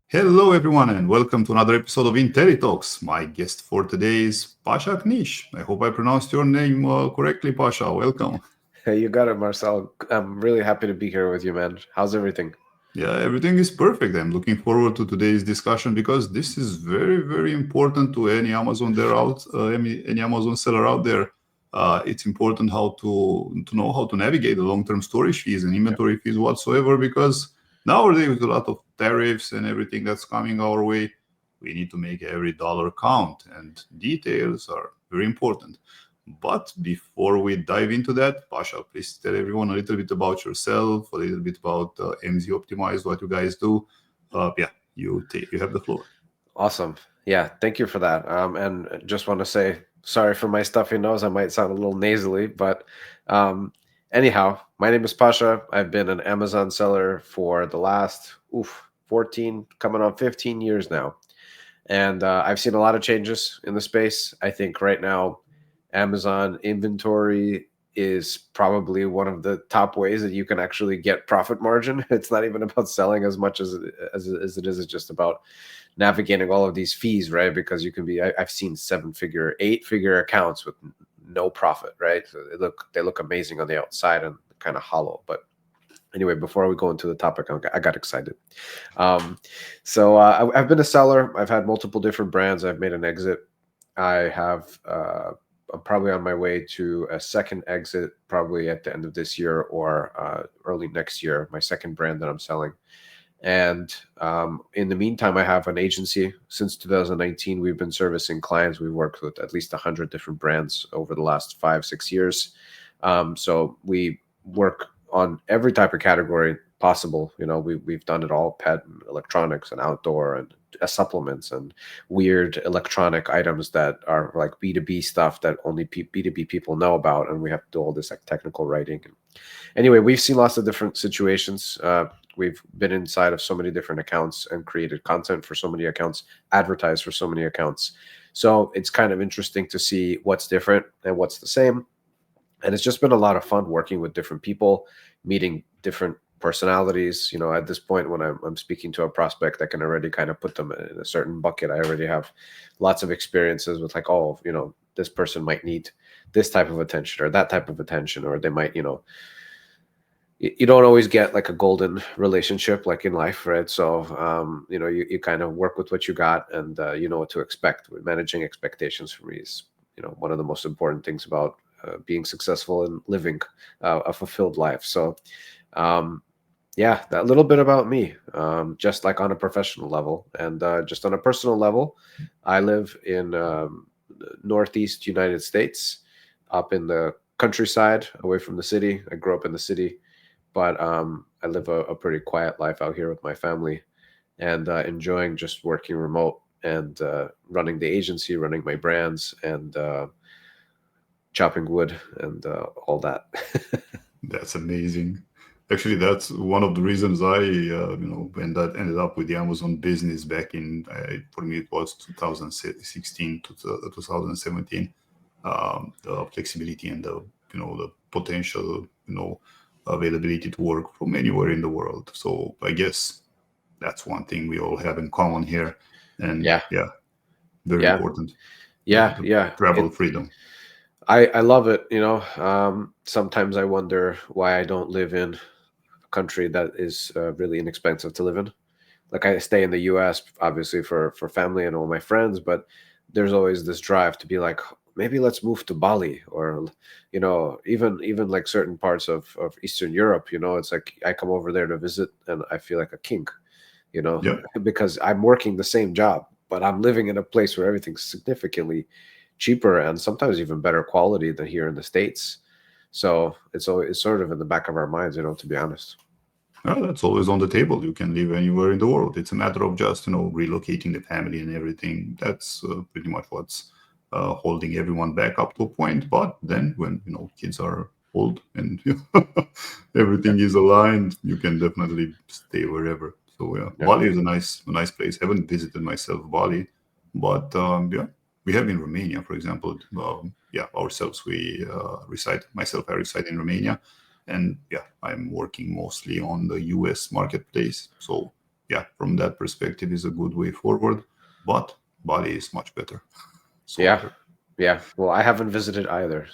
Hello, everyone, and welcome to another episode of intelliTALKS. My guest for today is Pasha Knish. I hope I pronounced your name correctly, Pasha. Welcome. Hey, you got it, Marcel. I'm really happy to be here with you, man. How's everything? Yeah, everything is perfect. I'm looking forward to today's discussion because this is very, very important to any any Amazon seller out there. It's important how to know how to navigate the long-term storage fees and Yeah. inventory fees whatsoever, because nowadays with a lot of tariffs and everything that's coming our way, we need to make every dollar count, and details are very important. But before we dive into that, Pasha, please tell everyone a little bit about yourself, a little bit about AMZ Optimized, what you guys do. Yeah, you have the floor. Awesome. Yeah, thank you for that. And just want to say sorry for my stuffy nose. I might sound a little nasally, but anyhow, my name is Pasha. I've been an Amazon seller for the last 14, coming on 15 years now. And I've seen a lot of changes in the space. I think right now, Amazon inventory is probably one of the top ways that you can actually get profit margin. It's not even about selling as much as it is. It's just about navigating all of these fees, right? Because you can be, I've seen 7-figure, 8-figure accounts with no profit, right? So they look amazing on the outside and kind of hollow. But anyway, before we go into the topic, I got excited. I've been a seller. I've had multiple different brands. I've made an exit. I have. I'm probably on my way to a second exit, probably at the end of this year or early next year. My second brand that I'm selling. And in the meantime, I have an agency. Since 2019, we've been servicing clients. We've worked with at least 100 different brands over the last 5-6 years. So we work on every type of category possible. You know, we've done it all: pet, and electronics, and outdoor, and supplements, and weird electronic items that are like B2B stuff that only B2B people know about, and we have to do all this like technical writing. Anyway, we've seen lots of different situations. We've been inside of so many different accounts and created content for so many accounts, advertised for so many accounts. So it's kind of interesting to see what's different and what's the same. And it's just been a lot of fun working with different people, meeting different personalities. You know, at this point, when I'm speaking to a prospect, I can already kind of put them in a certain bucket. I already have lots of experiences with like, oh, you know, this person might need this type of attention or that type of attention, or they might, you know, you don't always get like a golden relationship like in life, right? So you know, you kind of work with what you got, and you know what to expect. Managing expectations for me is, you know, one of the most important things about being successful and living a fulfilled life. So yeah, that little bit about me, just like on a professional level. And just on a personal level, I live in Northeast United States, up in the countryside away from the city. I grew up in the city, but I live a pretty quiet life out here with my family, and enjoying just working remote and running the agency, running my brands, and chopping wood and all that. That's amazing. Actually, that's one of the reasons I, when that ended up with the Amazon business back in, for me, it was 2016 to 2017. The flexibility and the potential, availability to work from anywhere in the world. So I guess that's one thing we all have in common here. And Yeah, yeah, very yeah, important, yeah, the yeah. travel freedom. I love it. You know, sometimes I wonder why I don't live in a country that is really inexpensive to live in. Like I stay in the U.S. obviously for family and all my friends, but there's always this drive to be like, maybe let's move to Bali, or you know, even like certain parts of Eastern Europe. You know, it's like I come over there to visit and I feel like a king. You know, Yeah. because I'm working the same job, but I'm living in a place where everything's significantly cheaper and sometimes even better quality than here in the States. So it's sort of in the back of our minds, you know, to be honest. Well, that's always on the table. You can live anywhere in the world. It's a matter of just, relocating the family and everything. That's pretty much what's holding everyone back up to a point. But then when, kids are old and Yeah, everything is aligned, you can definitely stay wherever. So yeah, yeah, Bali is a nice place. Haven't visited myself Bali, but yeah, we have in Romania, for example. Yeah, ourselves, we reside. Myself, I reside in Romania, and yeah, I'm working mostly on the US marketplace. So yeah, from that perspective, is a good way forward. But Bali is much better. So Yeah. Yeah. Well, I haven't visited either.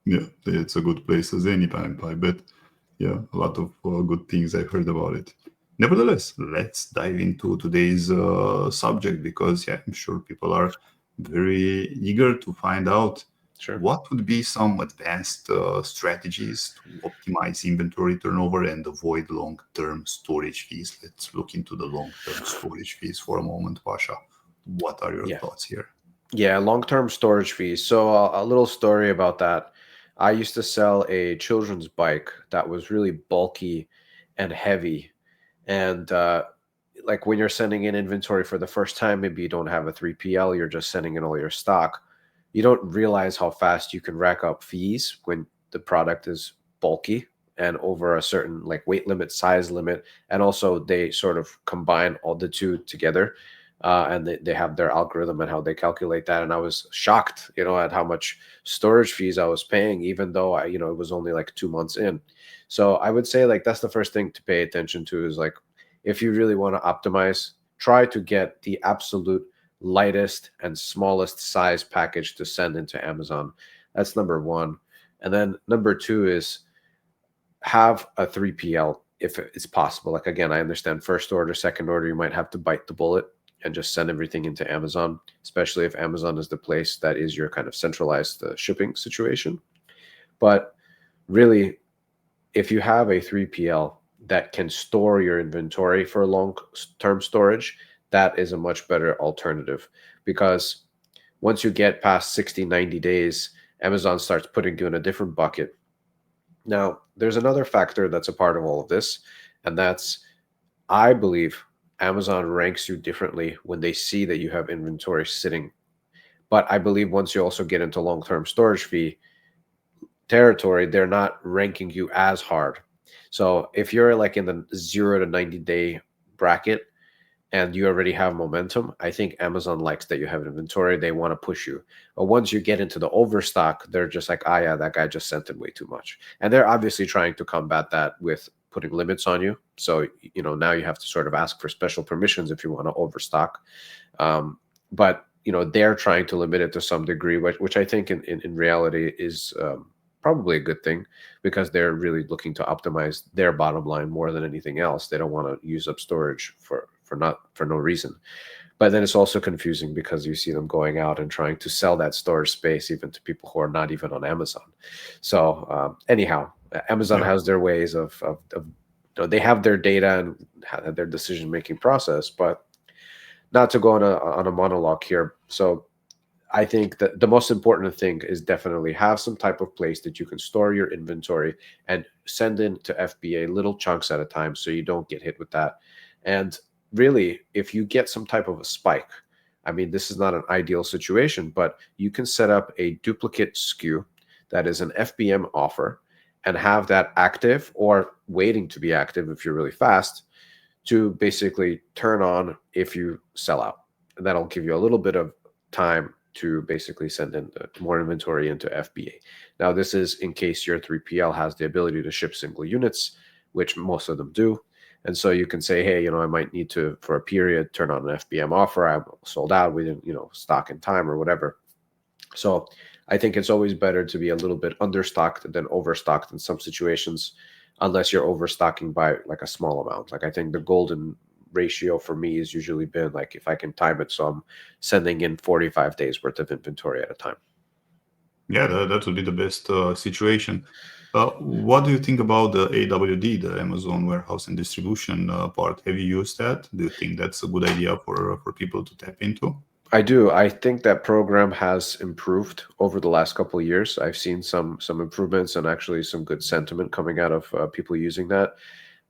yeah, it's a good place as any time, I bet. Yeah, a lot of good things I heard about it. Nevertheless, let's dive into today's subject, because yeah, I'm sure people are very eager to find out Sure. what would be some advanced strategies to optimize inventory turnover and avoid long-term storage fees. Let's look into the long-term storage fees for a moment, Pasha. What are your Yeah. thoughts here? Yeah. Long-term storage fees. So a little story about that. I used to sell a children's bike that was really bulky and heavy. And like when you're sending in inventory for the first time, maybe you don't have a 3PL, you're just sending in all your stock. You don't realize how fast you can rack up fees when the product is bulky and over a certain like weight limit, size limit. And also they sort of combine all the two together. And they have their algorithm and how they calculate that. And I was shocked, at how much storage fees I was paying, even though it was only like 2 months in. So I would say like that's the first thing to pay attention to is like, if you really want to optimize, try to get the absolute lightest and smallest size package to send into Amazon. That's number one. And then number two is have a 3PL if it's possible. Like, again, I understand first order, second order, you might have to bite the bullet and just send everything into Amazon, especially if Amazon is the place that is your kind of centralized shipping situation. But really, if you have a 3PL that can store your inventory for long-term storage, that is a much better alternative, because once you get past 60, 90 days, Amazon starts putting you in a different bucket. Now, there's another factor that's a part of all of this, and that's, I believe, Amazon ranks you differently when they see that you have inventory sitting. But I believe once you also get into long-term storage fee territory, they're not ranking you as hard. So if you're like in the 0 to 90 day bracket and you already have momentum, I think Amazon likes that you have inventory. They want to push you. But once you get into the overstock, they're just like, ah, yeah, that guy just sent in way too much. And they're obviously trying to combat that with putting limits on you. So, now you have to sort of ask for special permissions if you want to overstock. But, they're trying to limit it to some degree, which I think in reality is probably a good thing, because they're really looking to optimize their bottom line more than anything else. They don't want to use up storage for no reason. But then it's also confusing because you see them going out and trying to sell that storage space even to people who are not even on Amazon. So anyhow, Amazon has their ways of they have their data and have their decision-making process, but not to go on a monologue here. So I think that the most important thing is definitely have some type of place that you can store your inventory and send in to FBA little chunks at a time so you don't get hit with that. And really, if you get some type of a spike, I mean, this is not an ideal situation, but you can set up a duplicate SKU that is an FBM offer and have that active or waiting to be active if you're really fast to basically turn on if you sell out. And that'll give you a little bit of time to basically send in more inventory into FBA. Now, this is in case your 3PL has the ability to ship single units, which most of them do. And so you can say, hey, I might need to, for a period, turn on an FBM offer. I'm sold out. We didn't, stock in time or whatever. So I think it's always better to be a little bit understocked than overstocked in some situations, unless you're overstocking by like a small amount. Like I think the golden ratio for me has usually been like, if I can time it, so I'm sending in 45 days worth of inventory at a time. Yeah, that would be the best situation. What do you think about the AWD, the Amazon Warehouse and Distribution part? Have you used that? Do you think that's a good idea for people to tap into? I do. I think that program has improved over the last couple of years. I've seen some improvements and actually some good sentiment coming out of people using that.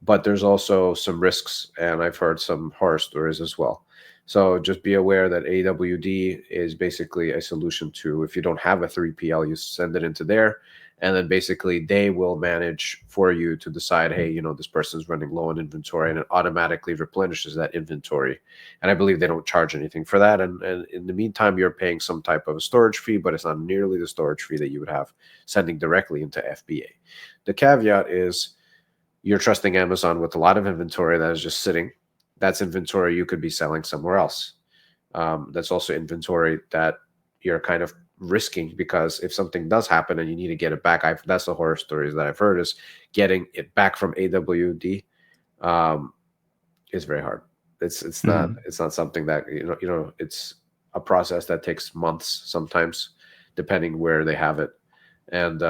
But there's also some risks, and I've heard some horror stories as well. So just be aware that AWD is basically a solution to, if you don't have a 3PL, you send it into there, and then basically they will manage for you to decide, hey, this person's running low on inventory, and it automatically replenishes that inventory. And I believe they don't charge anything for that. And in the meantime, you're paying some type of a storage fee, but it's not nearly the storage fee that you would have sending directly into FBA. The caveat is, you're trusting Amazon with a lot of inventory that is just sitting. that's inventory you could be selling somewhere else. That's also inventory that you're kind of risking, because if something does happen and you need to get it back, that's the horror stories that I've heard, is getting it back from AWD is very hard. It's not something that it's a process that takes months sometimes, depending where they have it. And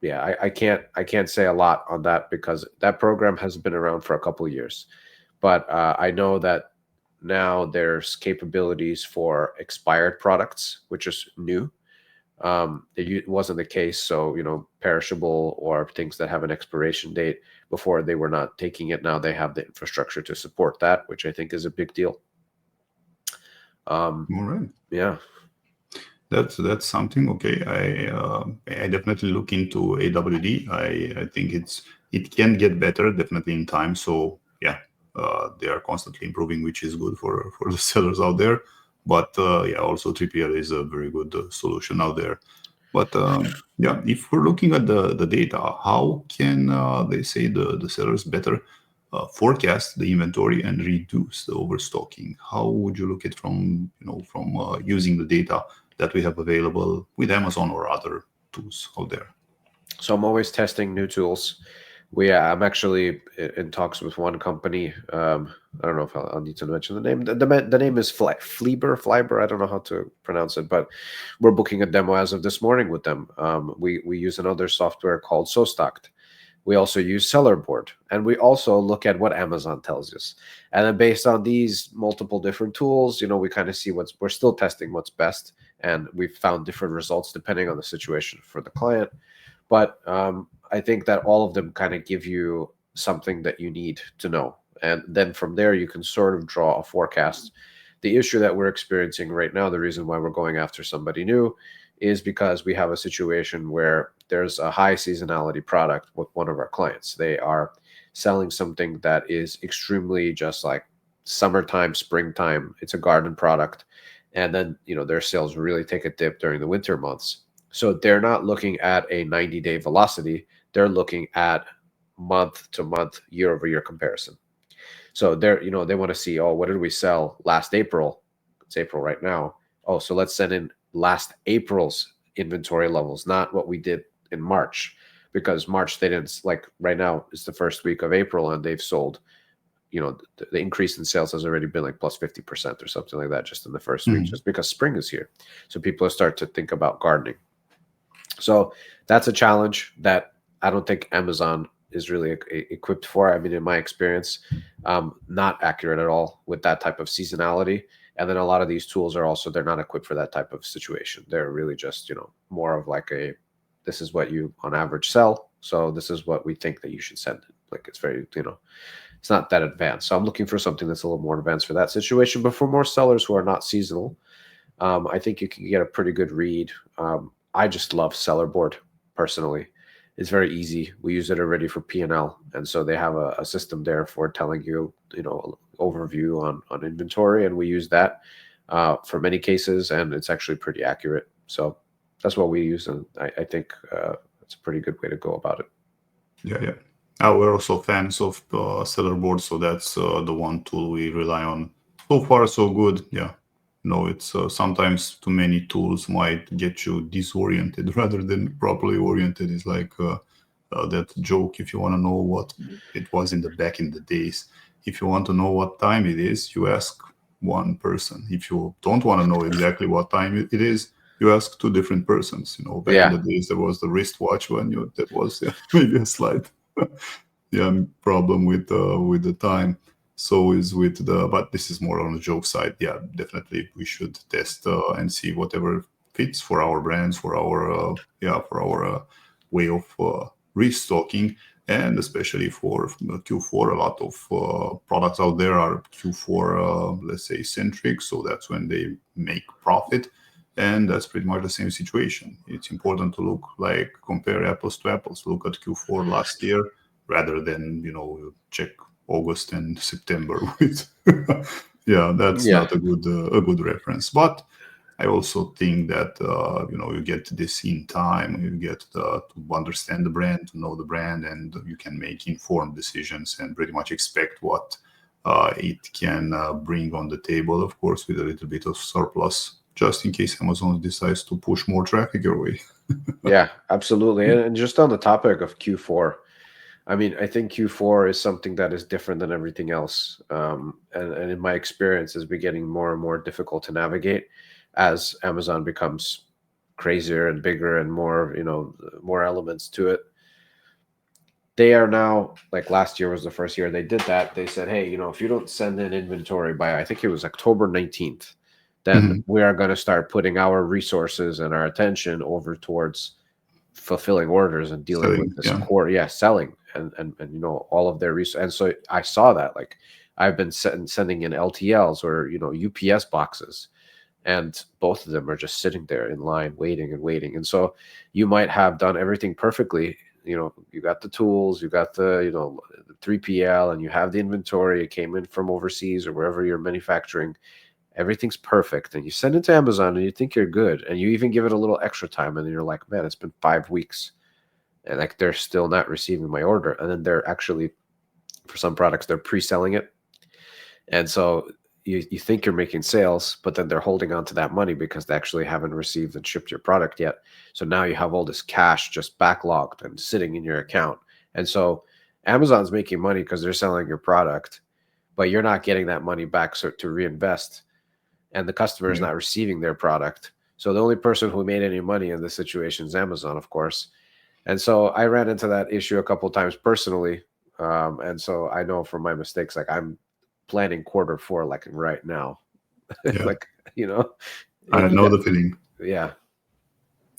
yeah, I can't say a lot on that, because that program has been around for a couple of years. But I know that now there's capabilities for expired products, which is new. It wasn't the case. So, perishable or things that have an expiration date, before they were not taking it. Now they have the infrastructure to support that, which I think is a big deal. All right. Yeah. That's something. Okay, I definitely look into AWD. I think it can get better definitely in time. So yeah, they are constantly improving, which is good for the sellers out there. But yeah, also 3PL is a very good solution out there. But yeah, if we're looking at the data, how can they say the sellers better forecast the inventory and reduce the overstocking? How would you look at from using the data that we have available with Amazon or other tools out there? So I'm always testing new tools. I'm actually in talks with one company. I don't know if I'll need to mention the name. The name is 𝗵𝗶𝗀𝗶𝗶. I don't know how to pronounce it, but we're booking a demo as of this morning with them. We use another software called 𝗨𝗪𝗏. We also use Sellerboard, and we also look at what Amazon tells us. And then based on these multiple different tools, we kind of see we're still testing what's best, and we've found different results depending on the situation for the client. But I think that all of them kind of give you something that you need to know. And then from there, you can sort of draw a forecast. The issue that we're experiencing right now, the reason why we're going after somebody new, is because we have a situation where there's a high seasonality product with one of our clients. They are selling something that is extremely just like summertime, springtime. It's a garden product. And then, their sales really take a dip during the winter months. So they're not looking at a 90-day velocity. They're looking at month to month, year over year comparison. So they want to see, what did we sell last April? It's April right now. So let's send in last April's inventory levels, not what we did in March, because March they didn't, like right now is the first week of April and they've sold, the increase in sales has already been like plus 50% or something like that just in the first week, just because spring is here. So people start to think about gardening. So that's a challenge that I don't think Amazon is really equipped for. I mean, in my experience, not accurate at all with that type of seasonality. And then a lot of these tools are also, they're not equipped for that type of situation. They're really just, more of like this is what you on average sell. So this is what we think that you should send. Like it's very, it's not that advanced. So I'm looking for something that's a little more advanced for that situation. But for more sellers who are not seasonal, I think you can get a pretty good read. I just love Sellerboard personally. It's very easy. We use it already for P&L. And so they have a system there for telling you, overview on inventory. And we use that for many cases, and it's actually pretty accurate. So that's what we use. And I think it's a pretty good way to go about it. Yeah. We're also fans of Sellerboard. So that's the one tool we rely on. So far, so good. Yeah. It's sometimes too many tools might get you disoriented rather than properly oriented. It's like that joke, if you want to know what it was back in the days, if you want to know what time it is, you ask one person. If you don't want to know exactly what time it is, you ask two different persons. Back in the days, there was the wristwatch that was maybe a slight problem with the time. So is with but this is more on the joke side. Yeah, definitely we should test and see whatever fits for our brands, for our way of restocking, and especially for Q4. A lot of products out there are Q4, let's say, centric. So that's when they make profit, and that's pretty much the same situation. It's important to compare apples to apples. Look at Q4 last year rather than check August and September with that's not a good reference. But I also think that you get this in time, you get to understand the brand, to know the brand, and you can make informed decisions and pretty much expect what it can bring on the table, of course, with a little bit of surplus, just in case Amazon decides to push more traffic your way. Yeah, absolutely. And just on the topic of Q4, I mean, I think Q4 is something that is different than everything else. And in my experience, is getting more and more difficult to navigate as Amazon becomes crazier and bigger and more, more elements to it. They are now, like last year was the first year they did that. They said, hey, if you don't send in inventory by, I think it was October 19th, then we are going to start putting our resources and our attention over towards fulfilling orders and dealing with this core, selling and all of their resources. And so I saw that, like, I've been sending in LTLs or UPS boxes, and both of them are just sitting there in line waiting and waiting. And so you might have done everything perfectly. You got the tools, you got the the 3PL, and you have the inventory. It came in from overseas or wherever you're manufacturing. Everything's perfect, and you send it to Amazon and you think you're good, and you even give it a little extra time, and you're like, man, it's been 5 weeks and like they're still not receiving my order. And then they're actually, for some products, they're pre-selling it, and so you think you're making sales, but then they're holding on to that money because they actually haven't received and shipped your product yet. So now you have all this cash just backlogged and sitting in your account. And so Amazon's making money because they're selling your product, but you're not getting that money back to reinvest, and the customer is not receiving their product. So the only person who made any money in this situation is Amazon, of course. And so I ran into that issue a couple of times personally. And so I know from my mistakes, like I'm planning Q4, like right now, like, I know the feeling. Yeah.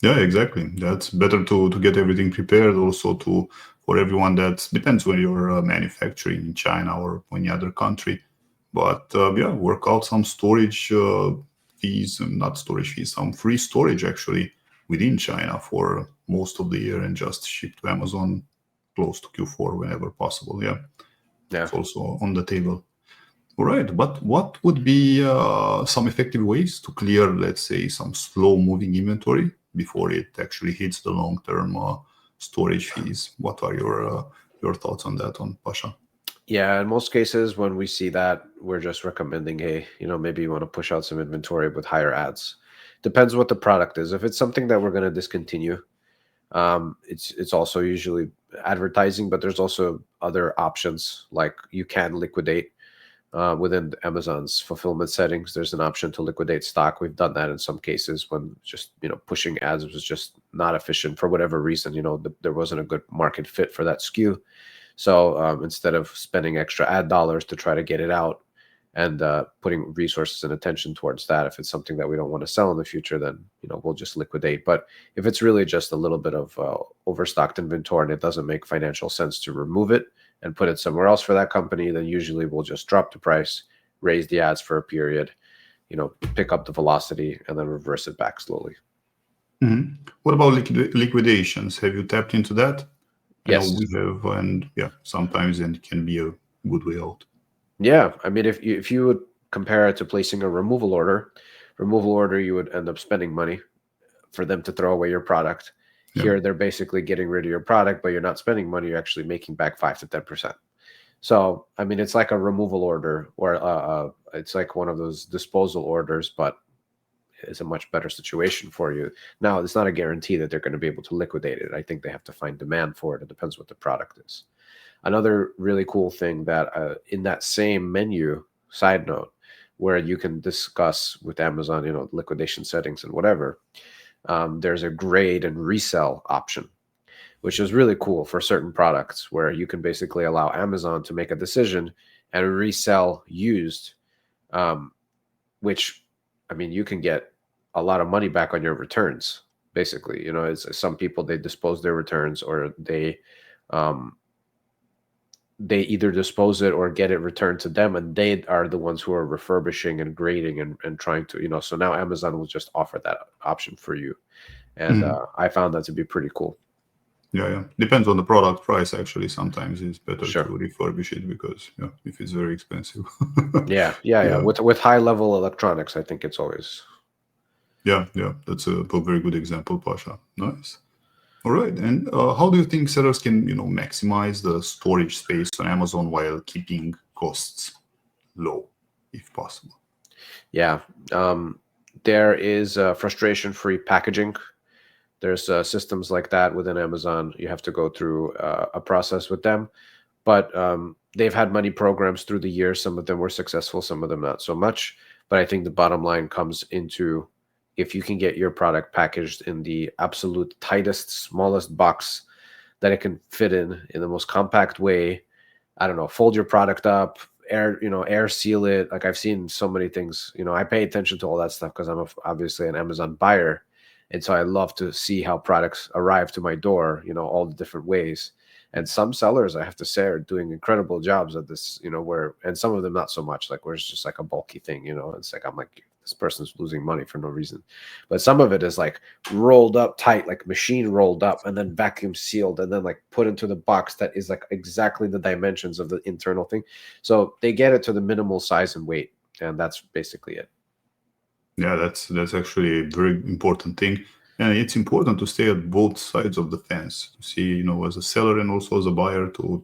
Yeah, exactly. That's better to get everything prepared. Also for everyone that depends when you're manufacturing in China or any other country. But work out some storage fees, and not storage fees, some free storage actually within China for most of the year, and just ship to Amazon close to Q4 whenever possible. Yeah. It's also on the table. All right, but what would be some effective ways to clear, let's say, some slow-moving inventory before it actually hits the long-term storage fees? What are your thoughts on that, Pasha? Yeah, in most cases, when we see that, we're just recommending, hey, maybe you want to push out some inventory with higher ads. Depends what the product is. If it's something that we're going to discontinue, it's also usually advertising, but there's also other options, like you can liquidate. Within Amazon's fulfillment settings, there's an option to liquidate stock. We've done that in some cases when just, pushing ads was just not efficient for whatever reason. There wasn't a good market fit for that SKU. So instead of spending extra ad dollars to try to get it out and putting resources and attention towards that, if it's something that we don't want to sell in the future, then, we'll just liquidate. But if it's really just a little bit of overstocked inventory and it doesn't make financial sense to remove it and put it somewhere else for that company, then usually we'll just drop the price, raise the ads for a period, pick up the velocity, and then reverse it back slowly. What about liquidations? Have you tapped into that? Yes. We have, and sometimes it can be a good way out. Yeah, I mean, if you would compare it to placing a removal order, you would end up spending money for them to throw away your product. Here, they're basically getting rid of your product, but you're not spending money. You're actually making back 5 to 10%. So, I mean, it's like a removal order, or it's like one of those disposal orders, but it's a much better situation for you. Now, it's not a guarantee that they're going to be able to liquidate it. I think they have to find demand for it. It depends what the product is. Another really cool thing that in that same menu, side note, where you can discuss with Amazon, liquidation settings and whatever, there's a grade and resell option, which is really cool for certain products, where you can basically allow Amazon to make a decision and resell used, which, I mean, you can get a lot of money back on your returns. Basically, it's some people, they dispose their returns, or they either dispose it or get it returned to them, and they are the ones who are refurbishing and grading and trying to, so now Amazon will just offer that option for you. And I found that to be pretty cool. Yeah. Depends on the product price, actually. Sometimes it's better to refurbish it because, if it's very expensive. Yeah. With high level electronics, I think it's always. Yeah. That's a very good example, Pasha. Nice. All right. And how do you think sellers can, maximize the storage space on Amazon while keeping costs low if possible. Yeah. There is frustration-free packaging. There's systems like that within Amazon. You have to go through a process with them, but they've had many programs through the years. Some of them were successful, some of them not so much. But I think the bottom line comes into, if you can get your product packaged in the absolute tightest, smallest box that it can fit in the most compact way, I don't know, fold your product up, air seal it. Like I've seen so many things, I pay attention to all that stuff because I'm obviously an Amazon buyer. And so I love to see how products arrive to my door, all the different ways. And some sellers, I have to say, are doing incredible jobs at this, and some of them not so much, like where it's just like a bulky thing, it's like, I'm like, this person's losing money for no reason. But some of it is like rolled up tight, like machine rolled up and then vacuum sealed and then like put into the box that is like exactly the dimensions of the internal thing. So they get it to the minimal size and weight. And that's basically it. Yeah, that's actually a very important thing. And it's important to stay at both sides of the fence to see, as a seller and also as a buyer to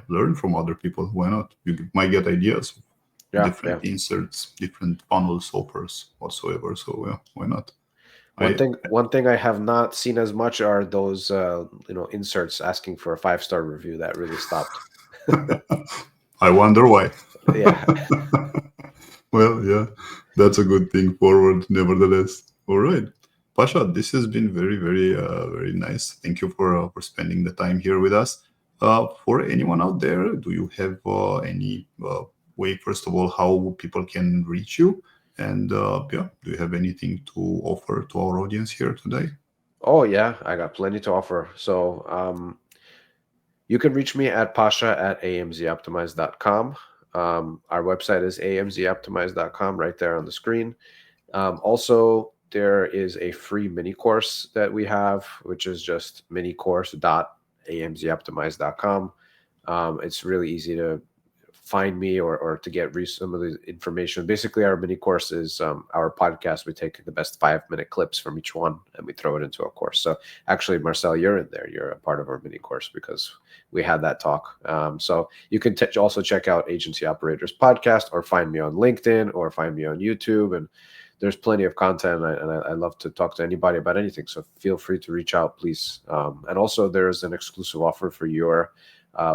learn from other people. Why not? You might get ideas, different inserts, different funnels, offers, whatsoever. So why not? One thing I have not seen as much are those inserts asking for a 5-star review. That really stopped. I wonder why. Yeah. Well, yeah, that's a good thing forward, nevertheless. All right, Pasha, this has been very, very, very nice. Thank you for spending the time here with us. For anyone out there, do you have any way, first of all, how people can reach you? And do you have anything to offer to our audience here today? Oh, yeah, I got plenty to offer. So you can reach me at pasha@amzoptimized.com. Our website is amzoptimized.com right there on the screen. Also, there is a free mini course that we have, which is just minicourse.amzoptimized.com. It's really easy to find me or to get some of the information. Basically, our mini course is our podcast. We take the best 5-minute clips from each one and we throw it into a course. So actually, Marcel, you're in there. You're a part of our mini course because we had that talk. So you can also check out Agency Operators Podcast or find me on LinkedIn or find me on YouTube. And there's plenty of content, and I love to talk to anybody about anything. So feel free to reach out, please. And also, there's an exclusive offer for your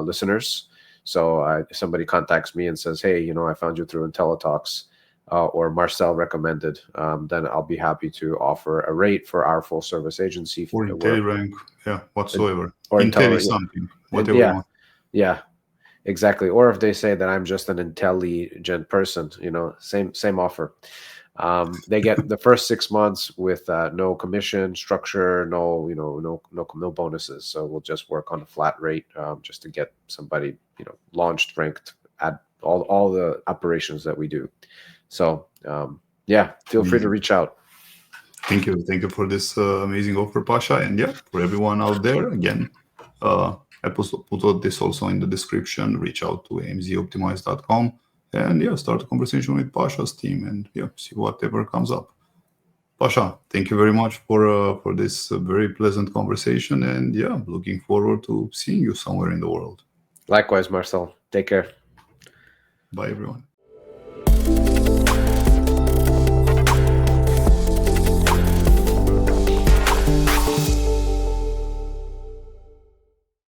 listeners. So if somebody contacts me and says, hey, I found you through intelliTALKS or Marcel recommended, then I'll be happy to offer a rate for our full service agency. Or intelliRANK, whatsoever. Or something, whatever you want. Yeah, exactly. Or if they say that I'm just an intelligent person, same offer. They get the first 6 months with no commission structure, no bonuses. So we'll just work on a flat rate just to get somebody launched, ranked, add all the operations that we do. So feel free to reach out. Thank you for this amazing offer, Pasha. And for everyone out there, again, I put this also in the description. Reach out to amzoptimized.com. And start a conversation with Pasha's team and see whatever comes up. Pasha, thank you very much for this very pleasant conversation, and looking forward to seeing you somewhere in the world. Likewise, Marcel. Take care. Bye, everyone.